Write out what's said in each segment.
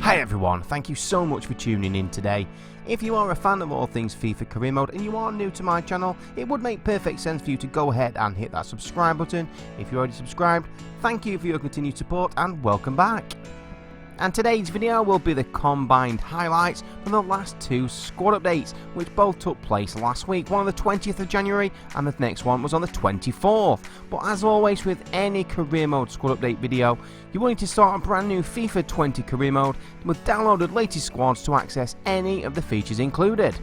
Hi everyone, thank you so much for tuning in today. If you are a fan of all things FIFA Career Mode and you are new to my channel, it would make perfect sense for you to go ahead and hit that subscribe button. If you're already subscribed, thank you for your continued support and welcome back. And today's video will be the combined highlights from the last two squad updates, which both took place last week, one on the 20th of January and the next one was on the 24th. But as always with any career mode squad update video, you're willing to start a brand new FIFA 20 career mode with downloaded latest squads to access any of the features included.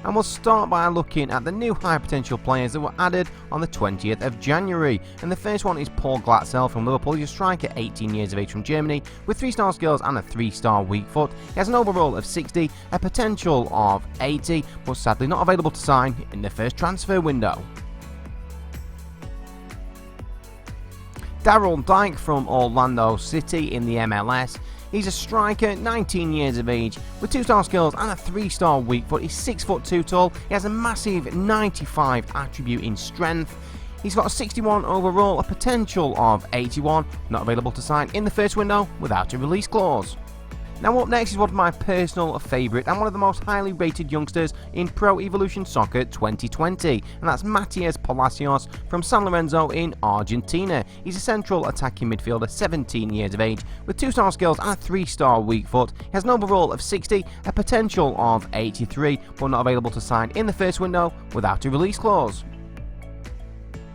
And we'll start by looking at the new high potential players that were added on the 20th of January. And the first one is Paul Glatzel from Liverpool. He's a striker, 18 years of age from Germany, with 3-star skills and a 3-star weak foot. He has an overall of 60, a potential of 80, but sadly not available to sign in the first transfer window. Daryl Dike from Orlando City in the MLS. He's a striker, 19 years of age, with 2-star skills and a 3-star weak foot. He's 6'2" tall. He has a massive 95 attribute in strength. He's got a 61 overall, a potential of 81, not available to sign in the first window without a release clause. Now up next is one of my personal favourite and one of the most highly rated youngsters in Pro Evolution Soccer 2020, and that's Matias Palacios from San Lorenzo in Argentina. He's a central attacking midfielder, 17 years of age, with 2-star skills and a 3-star weak foot. He has an overall of 60, a potential of 83, but not available to sign in the first window without a release clause.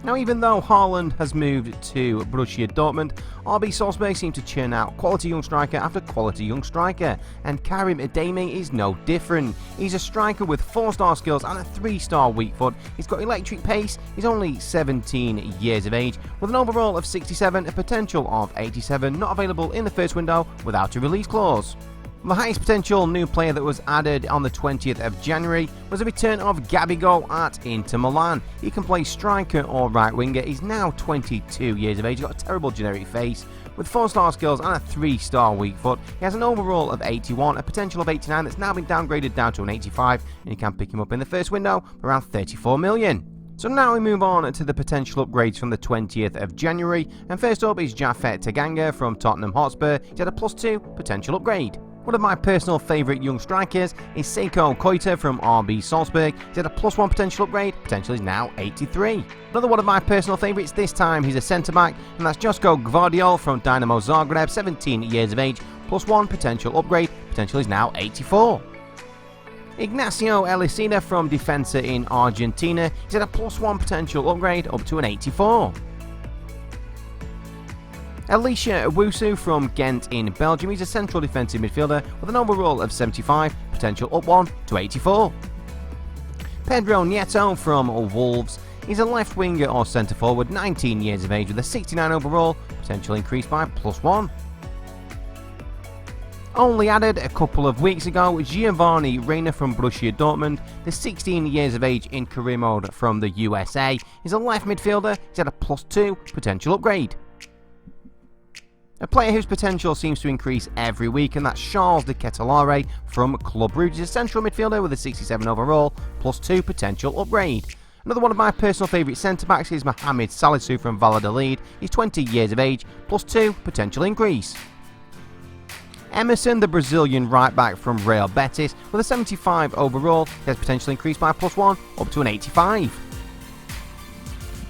Now even though Haaland has moved to Borussia Dortmund, RB Salzburg seem to churn out quality young striker after quality young striker, and Karim Adeyemi is no different. He's a striker with 4-star skills and a 3-star weak foot. He's got electric pace, he's only 17 years of age, with an overall of 67, a potential of 87, not available in the first window without a release clause. The highest potential new player that was added on the 20th of January was the return of Gabigol at Inter Milan. He can play striker or right winger. He's now 22 years of age, he's got a terrible generic face, with 4-star skills and a 3-star weak foot. He has an overall of 81, a potential of 89 that's now been downgraded down to an 85, and you can pick him up in the first window for around 34 million. So now we move on to the potential upgrades from the 20th of January, and first up is Japhet Tanganga from Tottenham Hotspur. He's had a +2 potential upgrade. One of my personal favourite young strikers is Seiko Koita from RB Salzburg. He's had a +1 potential upgrade, potential is now 83. Another one of my personal favourites, this time he's a centre-back, and that's Josko Gvardiol from Dinamo Zagreb, 17 years of age, +1 potential upgrade, potential is now 84. Ignacio Eliseda from Defensa in Argentina, he's had a +1 potential upgrade up to an 84. Elisha Owusu from Ghent in Belgium, he's a central defensive midfielder with an overall of 75, potential up 1 to 84. Pedro Nieto from Wolves, he's a left winger or centre forward, 19 years of age with a 69 overall, potential increased by +1. Only added a couple of weeks ago, Giovanni Reina from Borussia Dortmund, the 16 years of age in career mode from the USA. He's a left midfielder, he's had a +2 potential upgrade. A player whose potential seems to increase every week, and that's Charles de Ketelaere from Club Brugge. He's a central midfielder with a 67 overall, +2 potential upgrade. Another one of my personal favourite centre-backs is Mohamed Salisu from Valladolid. He's 20 years of age, +2 potential increase. Emerson, the Brazilian right-back from Real Betis, with a 75 overall, he has potential increase by +1 up to an 85.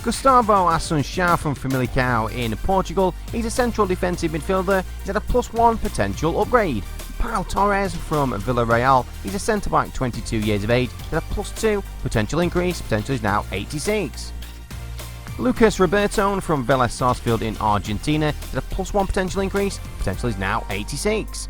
Gustavo Assunção from Famalicão in Portugal, he's a central defensive midfielder, he's had a +1 potential upgrade. Pau Torres from Villarreal, he's a centre-back, 22 years of age, he's had a +2 potential increase, potential is now 86. Lucas Roberto from Vélez Sarsfield in Argentina, he's had a +1 potential increase, potential is now 86.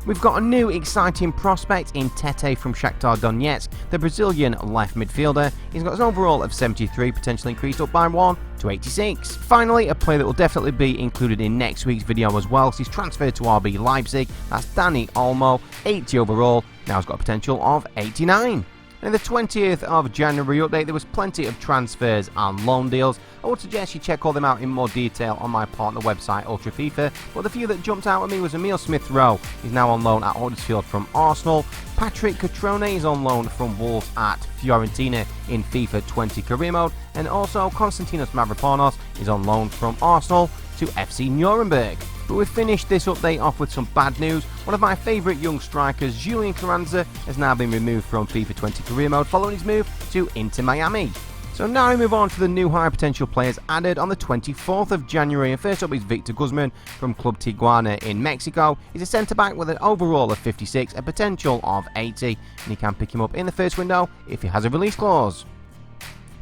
We've got a new exciting prospect in Tete from Shakhtar Donetsk, the Brazilian left midfielder. He's got an overall of 73, potentially increased up by 1 to 86. Finally, a player that will definitely be included in next week's video as well, so he's transferred to RB Leipzig. That's Dani Olmo, 80 overall, now he's got a potential of 89. In the 20th of January update, there was plenty of transfers and loan deals. I would suggest you check all them out in more detail on my partner website, Ultra FIFA, but the few that jumped out at me was Emil Smith-Rowe. He's now on loan at Huddersfield from Arsenal. Patrick Cutrone is on loan from Wolves at Fiorentina in FIFA 20 Career Mode, and also Konstantinos Mavropanos is on loan from Arsenal to FC Nuremberg. But we've finished this update off with some bad news. One of my favourite young strikers, Julian Carranza, has now been removed from FIFA 20 career mode following his move to Inter Miami. So now we move on to the new high potential players added on the 24th of January, and first up is Victor Guzman from Club Tijuana in Mexico. He's a centre back with an overall of 56, a potential of 80, and you can pick him up in the first window if he has a release clause.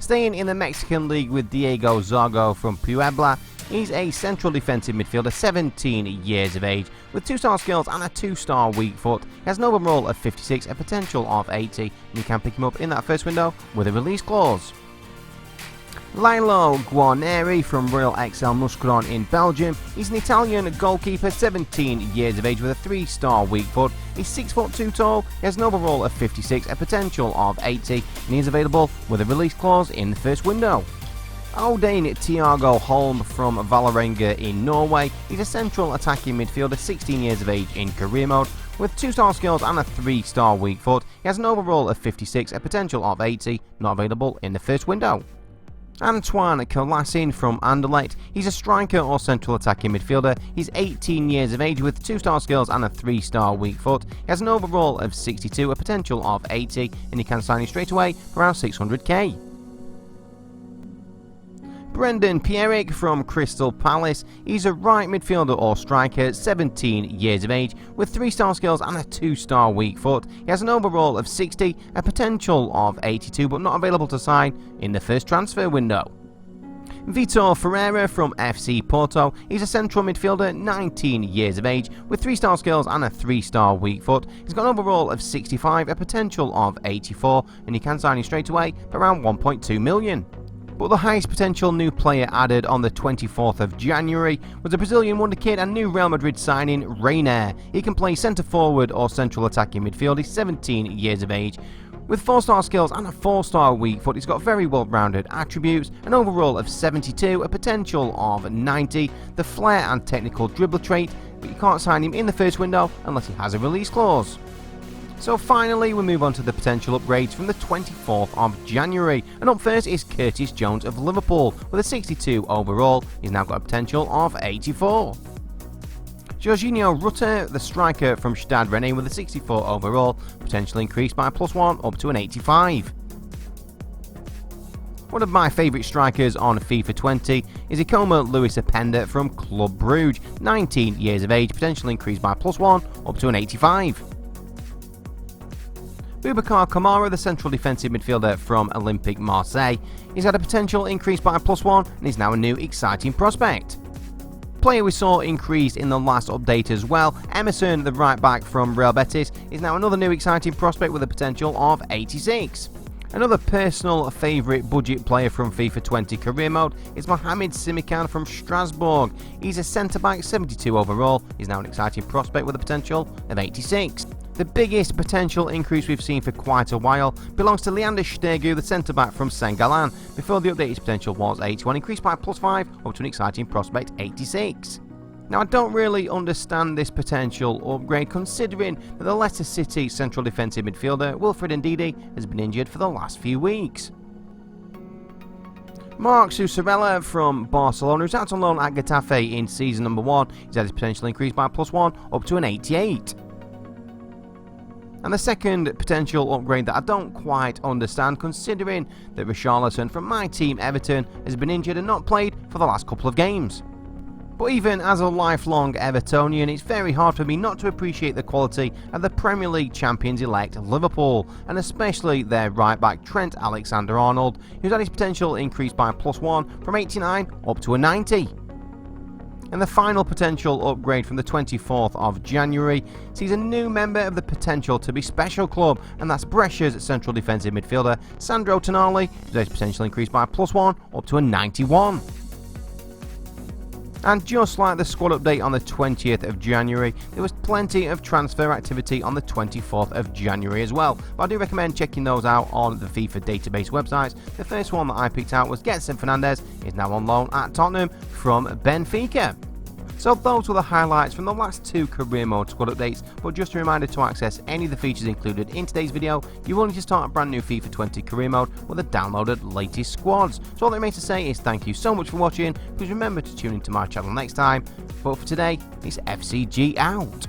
Staying in the Mexican League with Diego Zago from Puebla, he's a central defensive midfielder, 17 years of age, with 2-star skills and a 2-star weak foot. He has an overall of 56, a potential of 80, and you can pick him up in that first window with a release clause. Lilo Guarneri from Royal XL Muscaron in Belgium. He's an Italian goalkeeper, 17 years of age, with a 3-star weak foot. He's 6'2" tall, he has an overall of 56, a potential of 80, and he is available with a release clause in the first window. Odane Thiago Holm from Vålerenga in Norway. He's a central attacking midfielder, 16 years of age in career mode, with 2-star skills and a 3-star weak foot. He has an overall of 56, a potential of 80, not available in the first window. Antoine Colassin from Anderlecht. He's a striker or central attacking midfielder. He's 18 years of age with 2-star skills and a 3-star weak foot. He has an overall of 62, a potential of 80, and you can sign him straight away for around 600k. Brendan Pierrick from Crystal Palace. He's a right midfielder or striker, 17 years of age, with 3-star skills and a 2-star weak foot. He has an overall of 60, a potential of 82, but not available to sign in the first transfer window. Vitor Ferreira from FC Porto. He's a central midfielder, 19 years of age, with 3-star skills and a 3-star weak foot. He's got an overall of 65, a potential of 84, and you can sign him straight away for around 1.2 million. But the highest potential new player added on the 24th of January was a Brazilian wonderkid and new Real Madrid signing, Reiner. He can play centre forward or central attacking midfield. He's 17 years of age. With 4-star skills and a 4-star weak foot, he's got very well-rounded attributes, an overall of 72, a potential of 90, the flair and technical dribbler trait, but you can't sign him in the first window unless he has a release clause. So finally, we move on to the potential upgrades from the 24th of January, and up first is Curtis Jones of Liverpool. With a 62 overall, he's now got a potential of 84. Jorginho Rutter, the striker from Stade Rennais, with a 64 overall, potentially increased by +1 up to an 85. One of my favourite strikers on FIFA 20 is Ikoma Luis Openda from Club Brugge, 19 years of age, potentially increased by +1 up to an 85. Boubacar Kamara, the central defensive midfielder from Olympique Marseille, he's had a potential increase by +1 and is now a new exciting prospect. Player we saw increased in the last update as well, Emerson, the right back from Real Betis, is now another new exciting prospect with a potential of 86. Another personal favourite budget player from FIFA 20 career mode is Mohamed Simikan from Strasbourg. He's a centre back, 72 overall, he's now an exciting prospect with a potential of 86. The biggest potential increase we've seen for quite a while belongs to Leander Stegu, the centre-back from Saint-Gallen. Before the update, his potential was 81, increased by +5 up to an exciting prospect 86. Now, I don't really understand this potential upgrade, considering that the Leicester City central defensive midfielder Wilfred Ndidi has been injured for the last few weeks. Marc Susarella from Barcelona, who's out on loan at Getafe in season number 1, he's had his potential increased by +1 up to an 88. And the second potential upgrade that I don't quite understand, considering that Richarlison from my team Everton has been injured and not played for the last couple of games. But even as a lifelong Evertonian, it's very hard for me not to appreciate the quality of the Premier League champions-elect Liverpool, and especially their right-back Trent Alexander-Arnold, who's had his potential increased by +1 from 89 up to a 90. And the final potential upgrade from the 24th of January sees a new member of the Potential to be Special Club, and that's Brescia's central defensive midfielder Sandro Tonali, whose age potential increased by +1 up to a 91. And just like the squad update on the 20th of January, there was plenty of transfer activity on the 24th of January as well, but I do recommend checking those out on the FIFA database websites. The first one that I picked out was Getson Fernandes, is now on loan at Tottenham from Benfica. So those were the highlights from the last 2 career mode squad updates, but just a reminder to access any of the features included in today's video, you will need to start a brand new FIFA 20 career mode with the downloaded latest squads. So all that remains to say is thank you so much for watching, please remember to tune into my channel next time, but for today, it's FCG out.